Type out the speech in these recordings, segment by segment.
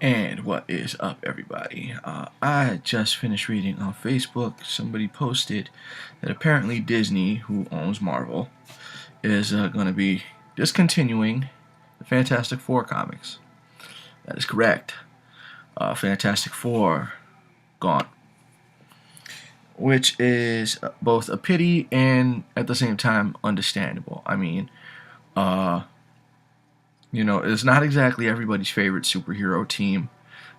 And what is up, everybody? I just finished reading on Facebook. Somebody posted that apparently Disney, who owns Marvel, is going to be discontinuing the Fantastic Four comics. That is correct. Fantastic Four gone, which is both a pity and at the same time understandable. I mean, uh, it's not exactly everybody's favorite superhero team.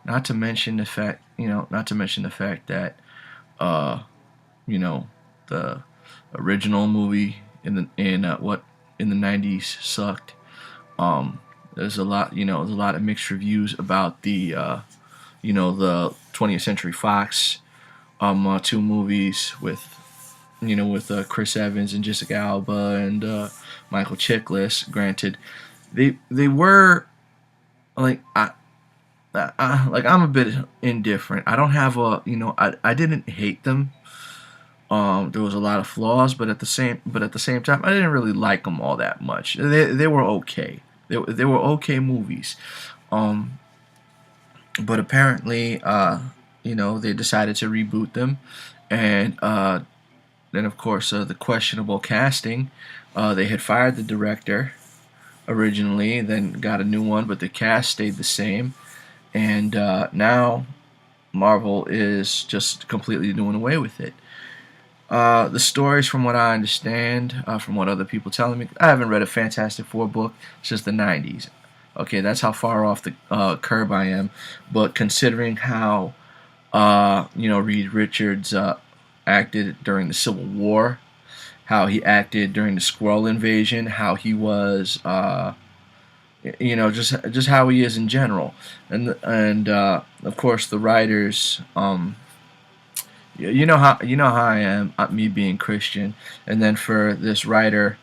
Not to mention the fact that, uh, you know, the original movie in the '90s sucked. There's a lot, there's a lot of mixed reviews about the 20th Century Fox two movies with Chris Evans and Jessica Alba and Michael Chiklis. Granted, they were like I'm a bit indifferent. I don't have I didn't hate them. There was a lot of flaws, but at the same time, I didn't really like them all that much. They were okay. They were okay movies. Um, but apparently, they decided to reboot them, and then of course the questionable casting. They had fired the director originally, then got a new one, but the cast stayed the same, and now Marvel is just completely doing away with it. The stories, from what I understand, from what other people telling me, I haven't read a Fantastic Four book since the '90s. Okay, that's how far off the curb I am. But considering how, Reed Richards acted during the Civil War, how he acted during the Skrull invasion, how he was, just how he is in general, and of course the writers. You know how I am, me being Christian, and then for this writer,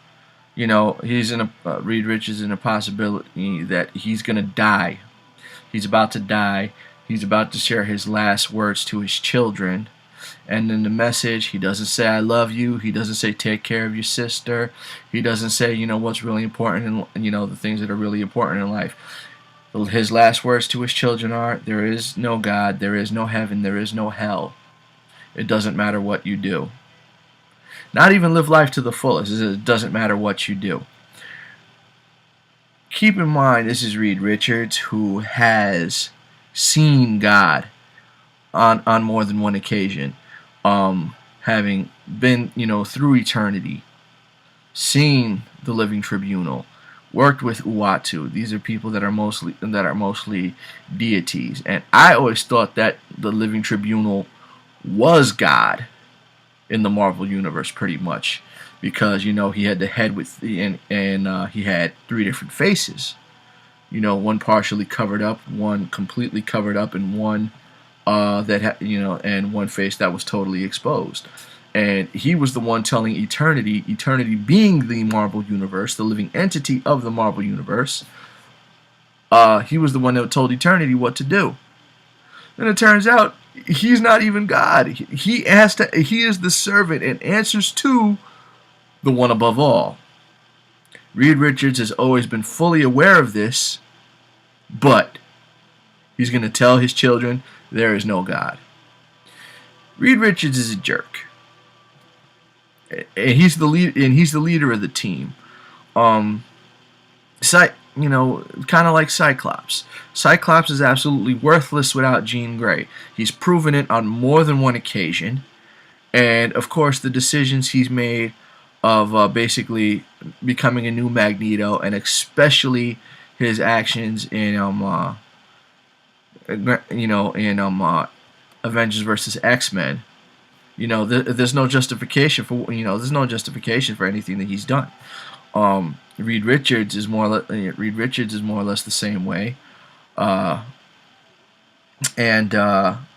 he's in a Reed Richards in a possibility that he's gonna die. He's about to die. He's about to share his last words to his children, and in the message, he doesn't say "I love you." He doesn't say "take care of your sister." He doesn't say what's really important and the things that are really important in life. His last words to his children are, "There is no God. There is no heaven. There is no hell. It doesn't matter what you do." Not even live life to the fullest. It doesn't matter what you do. Keep in mind, this is Reed Richards, who has seen God on more than one occasion, having been through eternity, seen the Living Tribunal, worked with Uatu. These are people that are mostly deities, and I always thought that the Living Tribunal was God in the Marvel universe, pretty much, because he had the head with and he had three different faces. One partially covered up, one completely covered up, and one and one face that was totally exposed. And he was the one telling eternity being the Marvel universe, the living entity of the Marvel universe. He was the one that told eternity what to do. And it turns out he's not even God. He is the servant and answers to the one above all. Reed Richards has always been fully aware of this, but he's going to tell his children there is no God. Reed Richards is a jerk, and he's the leader of the team. Um, kind of like Cyclops. Cyclops is absolutely worthless without Jean Grey. He's proven it on more than one occasion. And, of course, the decisions he's made of basically becoming a new Magneto, and especially his actions in, Avengers versus X-Men. There's no justification for anything that he's done. Reed Richards is more or less the same way, and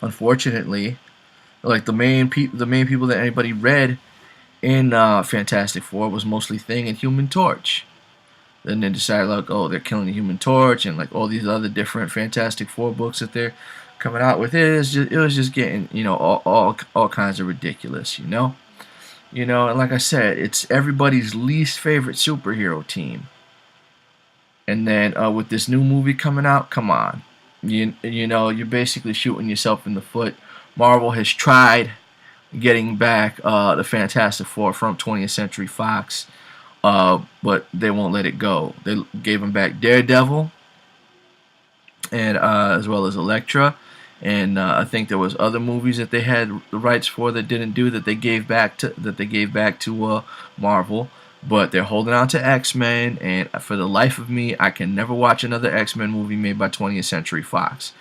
unfortunately, like the main people that anybody read in Fantastic Four was mostly Thing and Human Torch. Then they decided, like, oh, they're killing the Human Torch, and like all these other different Fantastic Four books that they're coming out with. It was just getting all kinds of ridiculous. And like I said, it's everybody's least favorite superhero team. And then with this new movie coming out, come on. You're basically shooting yourself in the foot. Marvel has tried getting back the Fantastic Four from 20th Century Fox, but they won't let it go. They gave them back Daredevil, and as well as Elektra, and I think there was other movies that they had the rights for that didn't do that they gave back to Marvel. But they're holding on to X-Men, and for the life of me, I can never watch another X-Men movie made by 20th Century Fox.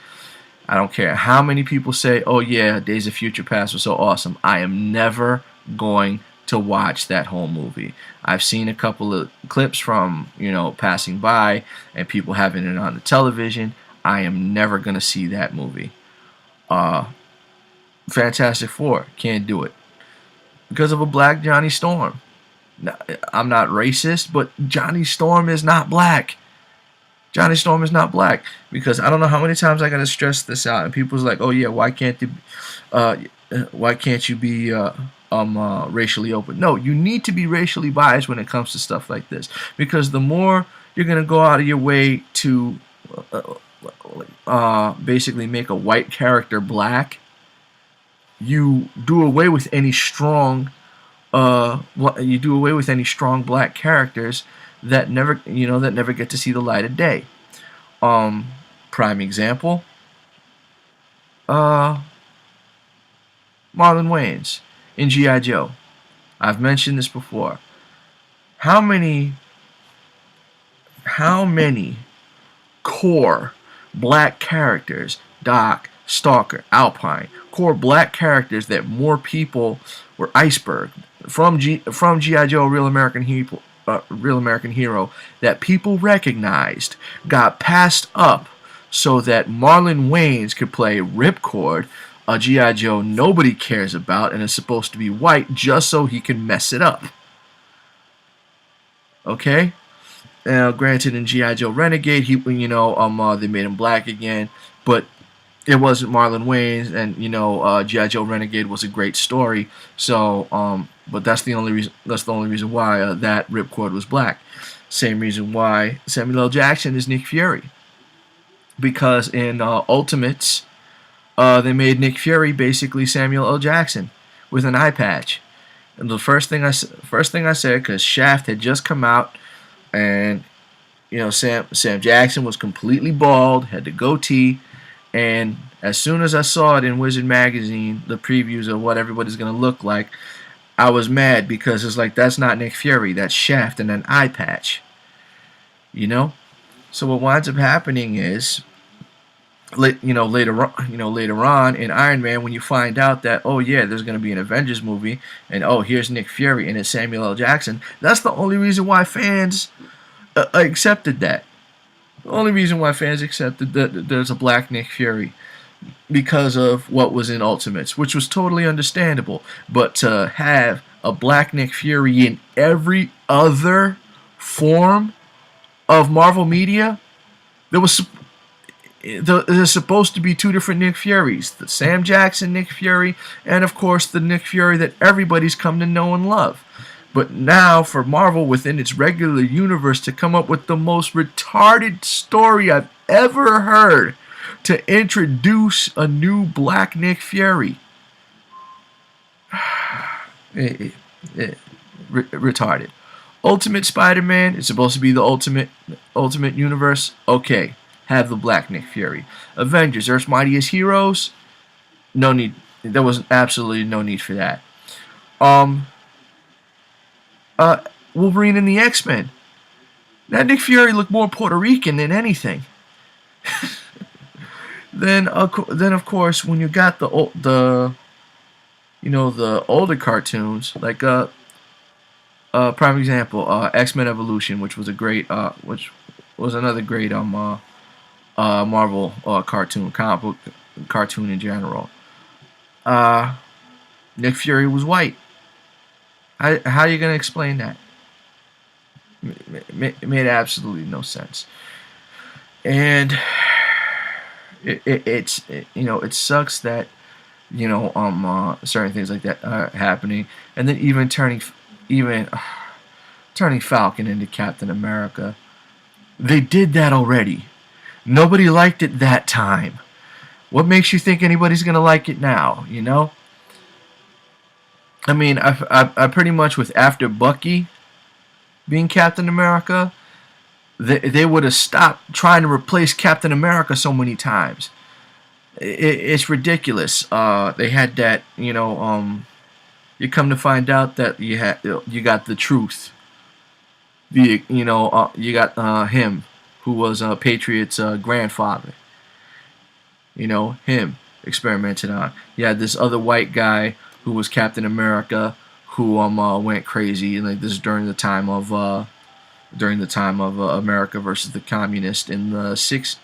I don't care how many people say, "Oh yeah, Days of Future Past was so awesome." I am never going to watch that whole movie. I've seen a couple of clips from passing by and people having it on the television. I am never gonna see that movie. Uh, Fantastic Four can't do it because of a black Johnny Storm. Now, I'm not racist, but Johnny Storm is not black. Johnny Storm is not black because I don't know how many times I gotta stress this out, and people's like, "Oh yeah, uh, why can't you be racially open?" No, you need to be racially biased when it comes to stuff like this because the more you're gonna go out of your way to basically make a white character black, you do away with any strong black characters that never get to see the light of day. Prime example, uh, Marlon Wayans in G.I. Joe. I've mentioned this before. How many core black characters, Doc, Stalker, Alpine, core black characters that more people were Iceberg from G.I. Joe, Real American Hero, that people recognized, got passed up so that Marlon Wayans could play Ripcord, a G.I. Joe nobody cares about and is supposed to be white just so he can mess it up. Okay? Now, granted, in G.I. Joe Renegade, they made him black again, but it wasn't Marlon Wayans, and G.I. Joe Renegade was a great story. So, but that's the only reason. That's the only reason why that Ripcord was black. Same reason why Samuel L. Jackson is Nick Fury, because in Ultimates, they made Nick Fury basically Samuel L. Jackson with an eye patch. And the first thing I said, because Shaft had just come out, and Sam Jackson was completely bald, had the goatee. And as soon as I saw it in Wizard Magazine, the previews of what everybody's going to look like, I was mad because it's like, that's not Nick Fury, that's Shaft and an eye patch. So what winds up happening is, later on in Iron Man, when you find out that, oh yeah, there's going to be an Avengers movie, and oh, here's Nick Fury and it's Samuel L. Jackson, that's the only reason why fans accepted that. The only reason why fans accepted that there's a black Nick Fury, because of what was in Ultimates, which was totally understandable. But to have a black Nick Fury in every other form of Marvel media, there's supposed to be two different Nick Furies: the Sam Jackson Nick Fury, and of course the Nick Fury that everybody's come to know and love. But now, for Marvel within its regular universe to come up with the most retarded story I've ever heard to introduce a new black Nick Fury. Retarded. Ultimate Spider-Man is supposed to be the ultimate universe. Okay, have the black Nick Fury. Avengers, Earth's Mightiest Heroes. No need. There was absolutely no need for that. Wolverine and the X-Men. That Nick Fury looked more Puerto Rican than anything. Then of course, when you got the older cartoons, like prime example, X-Men Evolution, which was another great Marvel cartoon, comic book cartoon in general. Nick Fury was white. How are you going to explain that? It made absolutely no sense. And it sucks that certain things like that are happening, and then even turning Falcon into Captain America. They did that already. Nobody liked it that time. What makes you think anybody's gonna like it now? You know. I mean, I pretty much with after Bucky being Captain America, they would have stopped trying to replace Captain America so many times. It's ridiculous. They had that, you come to find out that you got the truth. You got him, who was Patriot's grandfather. Him experimented on. You had this other white guy who was Captain America, who went crazy. And like this is during the time of America versus the communists in the 50s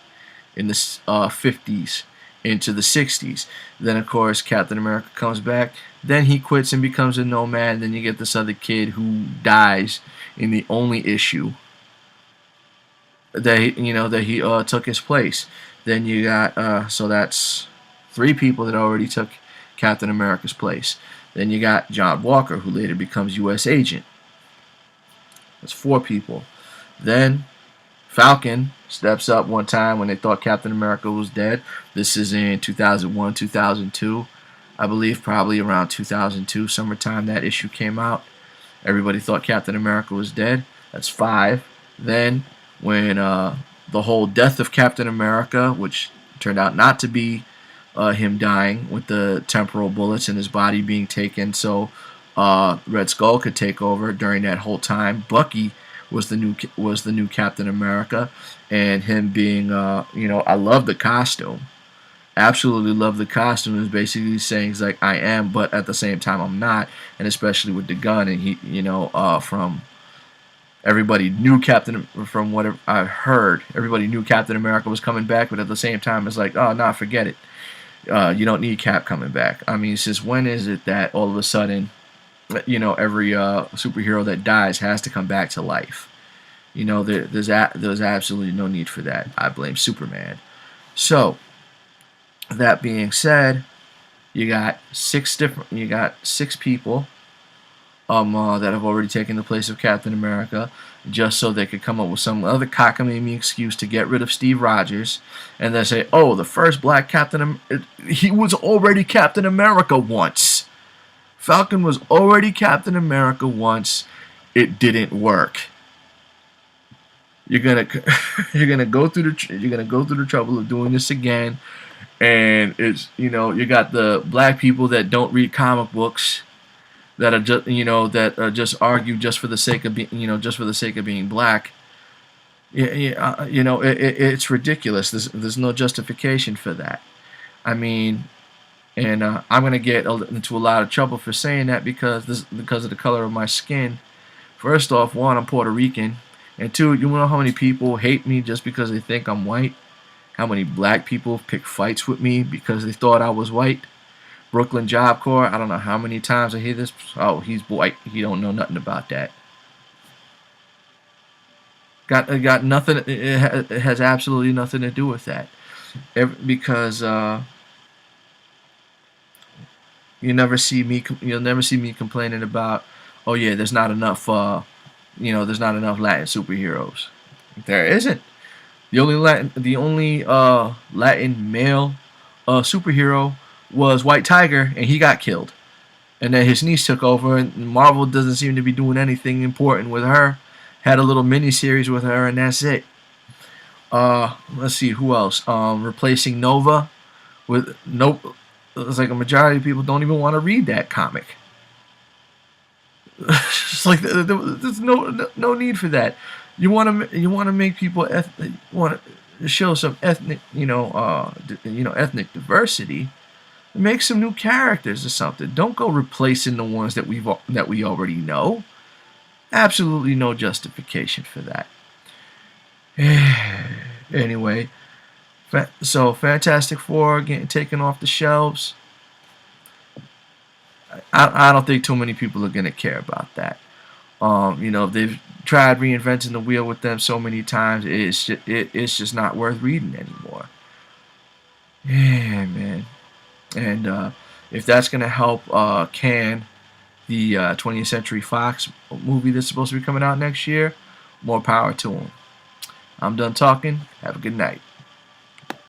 into the 60s. Then of course Captain America comes back. Then he quits and becomes a nomad. Then you get this other kid who dies in the only issue that he took his place. Then you got so that's 3 people that already took Captain America's place. Then you got John Walker, who later becomes U.S. agent. That's 4 people. Then Falcon steps up one time when they thought Captain America was dead. This is in 2001, 2002. I believe probably around 2002, summertime, that issue came out. Everybody thought Captain America was dead. That's 5. Then when the whole death of Captain America, which turned out not to be him dying with the temporal bullets in his body being taken so Red Skull could take over during that whole time. Bucky was the new Captain America, and him being I love the costume. Absolutely love the costume. Is basically saying he's like, I am, but at the same time I'm not, and especially with the gun. And he from everybody knew from what I've heard, everybody knew Captain America was coming back, but at the same time it's like, oh nah, forget it. You don't need Cap coming back. I mean, since when is it that all of a sudden, every superhero that dies has to come back to life? There's absolutely no need for that. I blame Superman. So, that being said, you got 6 people that have already taken the place of Captain America, just so they could come up with some other cockamamie excuse to get rid of Steve Rogers, and then say, oh, the first black Captain, he was already Captain America once. Falcon was already Captain America once. It didn't work. You're gonna go through the trouble of doing this again, and it's you got the black people that don't read comic books, that are just argue just for the sake of being black. It's ridiculous. There's no justification for that. I mean, and I'm gonna get into a lot of trouble for saying that because of the color of my skin. First off, 1, I'm Puerto Rican, and 2, you know how many people hate me just because they think I'm white? How many black people pick fights with me because they thought I was white? Brooklyn Job Corps, I don't know how many times I hear this. Oh, he's white. He don't know nothing about that. Got nothing. It has absolutely nothing to do with that. Because you'll never see me complaining about, oh yeah, there's not enough there's not enough Latin superheroes. There isn't. The only Latin male superhero was White Tiger, and he got killed. And then his niece took over, and Marvel doesn't seem to be doing anything important with her. Had a little mini series with her, and that's it. Let's see who else. Replacing Nova with it's like a majority of people don't even want to read that comic. It's like there's no need for that. You want to make people want to show some ethnic ethnic diversity. Make some new characters or something. Don't go replacing the ones that we already know. Absolutely no justification for that. Anyway, so Fantastic Four getting taken off the shelves. I don't think too many people are gonna care about that. They've tried reinventing the wheel with them so many times. It's just not worth reading anymore. Yeah, man. And if that's gonna help can the 20th Century Fox movie that's supposed to be coming out next year, more power to them. I'm done talking. Have a good night.